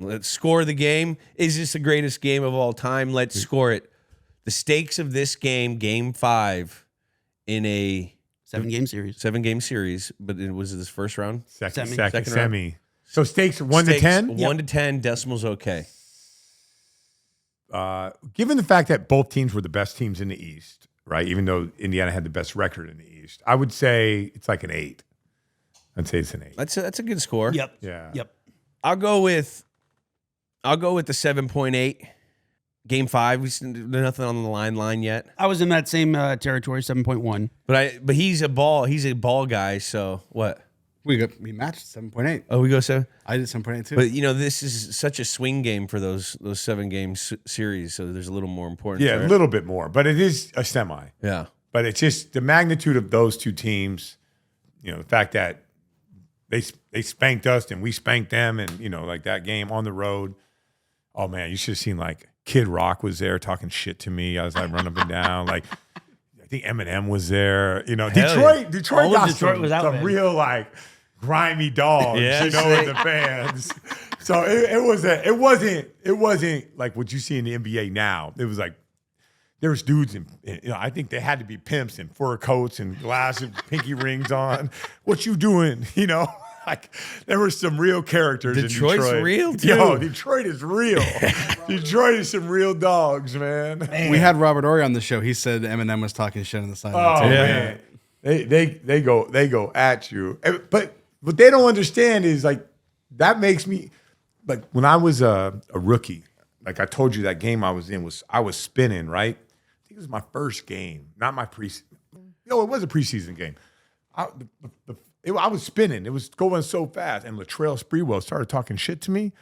Let's score the game. Is this the greatest game of all time? Let's score it. The stakes of this game, Game 5, in a 7-game series. 7-game series, but it was this first round. Second Second semi. So stakes 1 to 10? 1 to 10, decimals okay. Given the fact that both teams were the best teams in the East, right? Even though Indiana had the best record in the East, I would say it's like an 8. I'd say it's an 8. That's a good score. Yep. Yeah. Yep. I'll go with the 7.8. Game 5, we still nothing on the line yet. I was in that same territory, 7.1. But he's a ball guy. So what? We matched 7.8. Oh, we go 7. I did 7.8 too. But this is such a swing game for those 7-game series. So there's a little more importance. Yeah, a little bit more, but it is a semi. Yeah. But it's just the magnitude of those two teams. The fact that they spanked us and we spanked them, and like that game on the road. Oh man, you should have seen like Kid Rock was there talking shit to me. I was like running up and down. Like I think Eminem was there. Detroit got some real like grimy dogs. Yes. With the fans. So it wasn't like what you see in the NBA now. It was like there was dudes in I think they had to be pimps in fur coats and glasses, pinky rings on. What you doing? Like there were some real characters Detroit's in Detroit. real too. Yo, Detroit is real. Detroit is some real dogs, man. We had Robert Ory on the show. He said Eminem was talking shit on the sideline. Oh man, they go at you. But what they don't understand is like that makes me like when I was a rookie. Like I told you, that game I was in I was spinning, right? I think it was my first game, not my preseason. It was a preseason game. I was spinning. It was going so fast. And Latrell Sprewell started talking shit to me.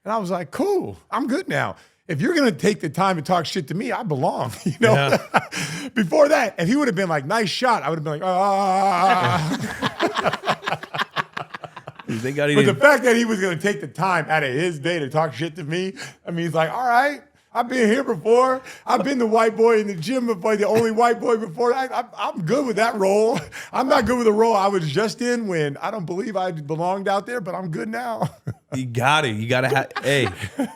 And I was like, cool, I'm good now. If you're going to take the time to talk shit to me, I belong. Yeah. Before that, if he would have been like, nice shot, I would have been like, But the fact that he was going to take the time out of his day to talk shit to me, I mean, he's like, all right, I've been here before. I've been the white boy in the gym before, the only white boy before. I'm good with that role. I'm not good with the role I was just in when I don't believe I belonged out there, but I'm good now. You got to have. Hey,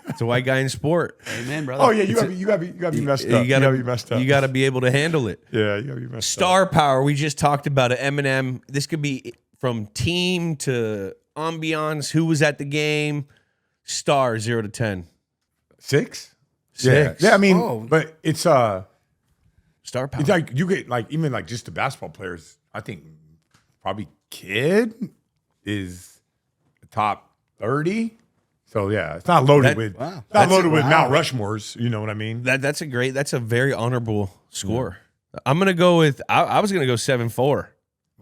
it's a white guy in sport. Amen, brother. Oh yeah, you got to be messed up. You got to be messed up. You got to be able to handle it. Yeah, you got to be messed Star up. power. We just talked about it. Eminem. This could be from team to ambiance. Who was at the game? Star 0 to 10. 6. 6. Yeah. I mean, but it's star power. It's like you get like even like just the basketball players. I think probably Kid is the top 30. So yeah, it's not loaded with Mount Rushmores. You know what I mean? That's a very honorable score. Yeah. I'm gonna go with. I was gonna go 7-4.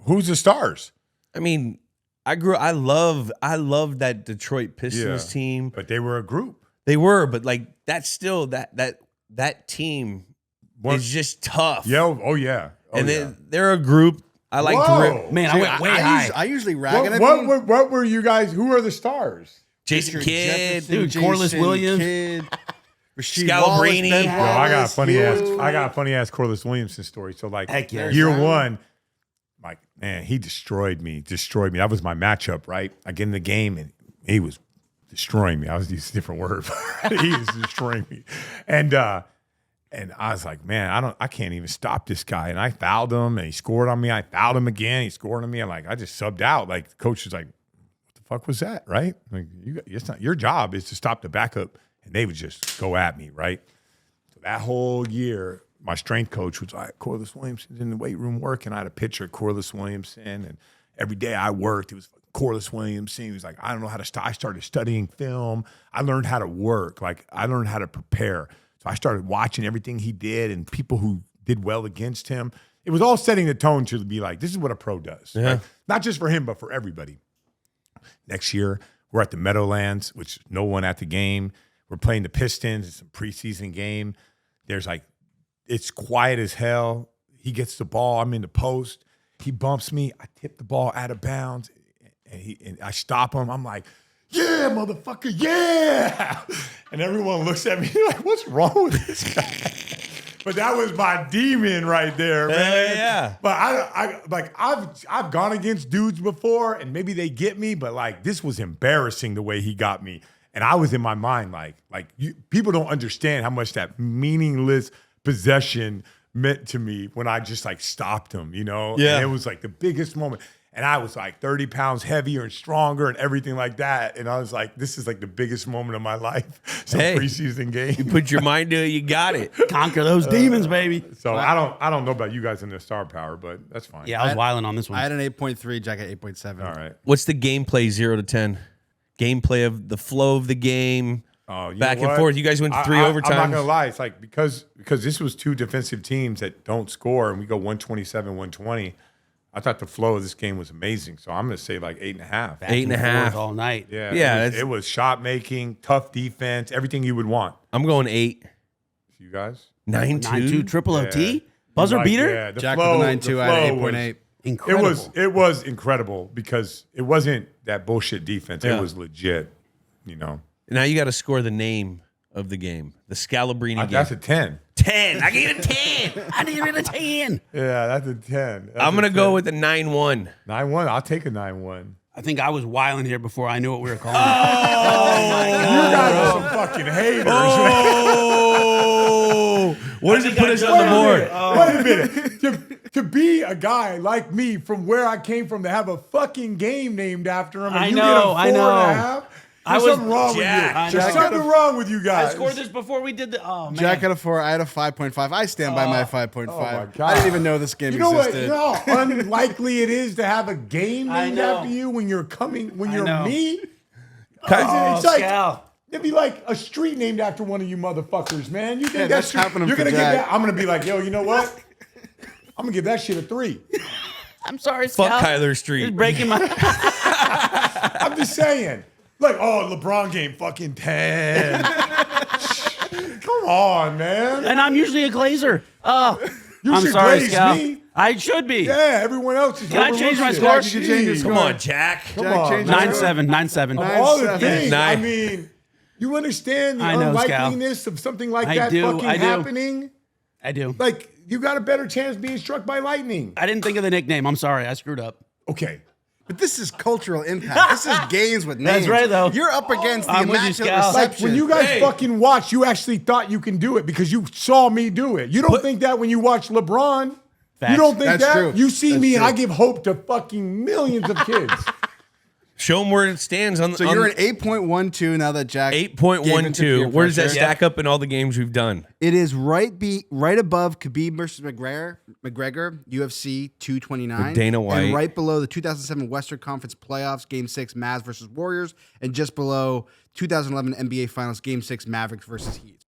Who's the stars? I mean, I love that Detroit Pistons team. But they were a group. They were, but like that's still that team is just tough. Yeah. Oh yeah. They're a group. I like to rip. Man, I went way high. I usually rag on what were you guys? Who are the stars? Jason Kidd, dude, Corliss Williams, Scalabrine. Yo, I got a funny ass Corliss Williamson story. So like year one, like man, he destroyed me. That was my matchup, right? I get in the game and he was destroying me. I was using a different word. He was destroying me. And I was like, man, I can't even stop this guy. And I fouled him and he scored on me. I fouled him again. He scored on me. I just subbed out. Like the coach was like, what the fuck was that? Right? Like it's not your job is to stop the backup. And they would just go at me, right? So that whole year, my strength coach was like, Corliss Williamson's in the weight room working. I had a picture of Corliss Williamson. And every day I worked, it was Corliss Williamson. He was like, I don't know how to I started studying film. I learned how to work. Like I learned how to prepare. So I started watching everything he did and people who did well against him. It was all setting the tone to be like, this is what a pro does. Yeah. Right? Not just for him, but for everybody. Next year, we're at the Meadowlands, which no one at the game. We're playing the Pistons. It's a preseason game. There's like, it's quiet as hell. He gets the ball. I'm in the post. He bumps me. I tip the ball out of bounds. And I stop him. I'm like, yeah, motherfucker, yeah. And everyone looks at me like, what's wrong with this guy? But that was my demon right there, man. Yeah. But I've gone against dudes before and maybe they get me, but like this was embarrassing the way he got me. And I was in my mind people don't understand how much that meaningless possession meant to me when I just like stopped him, you know? Yeah. And it was like the biggest moment. And I was like 30 pounds heavier and stronger and everything like that. And I was like, this is like the biggest moment of my life. Some preseason game. You put your mind to it, you got it. Conquer those demons, baby. So I don't know about you guys in the star power, but that's fine. Yeah, I was wilding on this one. I had an 8.3. Jack had 8.7. All right. What's the gameplay 0 to 10? Gameplay of the flow of the game. Oh, back and forth. You guys went to 3 overtimes. I'm not gonna lie. It's like because this was 2 defensive teams that don't score, and we go 127, 120. I thought the flow of this game was amazing. So I'm gonna say like 8.5. 8.5 all night. Yeah, Yeah. It was shot making, tough defense, everything you would want. I'm going 8. You guys? 9-2. 9-2 triple OT? Yeah. Buzzer Like, beater? Yeah, the Jack flow, with the 9.2. I had 8.8. Incredible. It was incredible because it wasn't that bullshit defense. Yeah. It was legit. You know. Now you got to score the name of the game. The Scalabrine game. That's a 10. 10. I gave it a 10. I gave it a 10. Yeah, that's a 10. I'm going to go with a 9-1. 9-1. I'll take a 9-1. I think I was wilding here before I knew what we were calling it. You guys are some fucking haters. Oh! What does it put us on the board? Wait a minute. To be a guy like me from where I came from to have a fucking game named after him, and I you know, get a 4.5. There's was- something wrong Jack. with you. There's something wrong with you guys. I scored this before we did the. Oh, man. Jack had a 4. I had a 5.5. I stand by my 5.5. my God. I didn't even know this game You know what? existed. You know how unlikely it is to have a game I named know. after you when you're know. me? Oh, It's like Scal. it'd be like a street named after one of you motherfuckers, man. You think Yeah, that's that's happening You're for gonna give Jack. that? I'm gonna be like, yo, you know what? I'm gonna give that shit a 3. I'm sorry, Fuck Scal. Kyler It's Street. breaking my. I'm just saying. Like, oh, LeBron game fucking 10. Come on, man. And I'm usually a glazer. Oh, You I'm should sorry, glaze Scal. me. I should be. Yeah, everyone else is. Can I change my overlooking score? it. You can change your Jeez. score. Come on, Jack. Come Jack, on, change man. 9-7, 9-7. Of all the 9-7. things, I Nine. mean, you understand the I know, Scal. unlikeliness of something like I that do, fucking I do. happening? I do. Like, you got a better chance being struck by lightning. I didn't think of the nickname. I'm sorry. I screwed up. Okay. But this is cultural impact. This is games with names. That's right, though. You're up against the I'm with you, immaculate Scal. Like, reception. when you guys Hey. fucking watch, you actually thought you can do it because you saw me do it. You don't think that when you watch LeBron. Facts. You don't think That's that? true. You see That's me and true. I give hope to fucking millions of kids. Show them where it stands on. So you're an 8.12 now that Jack gave into peer 8.12. Where does that pressure. stack up in all the games we've done? It is right above Khabib versus McGregor, UFC 229. With Dana White. And right below the 2007 Western Conference Playoffs, Game 6, Mavs versus Warriors. And just below 2011 NBA Finals, Game 6, Mavericks versus Heat.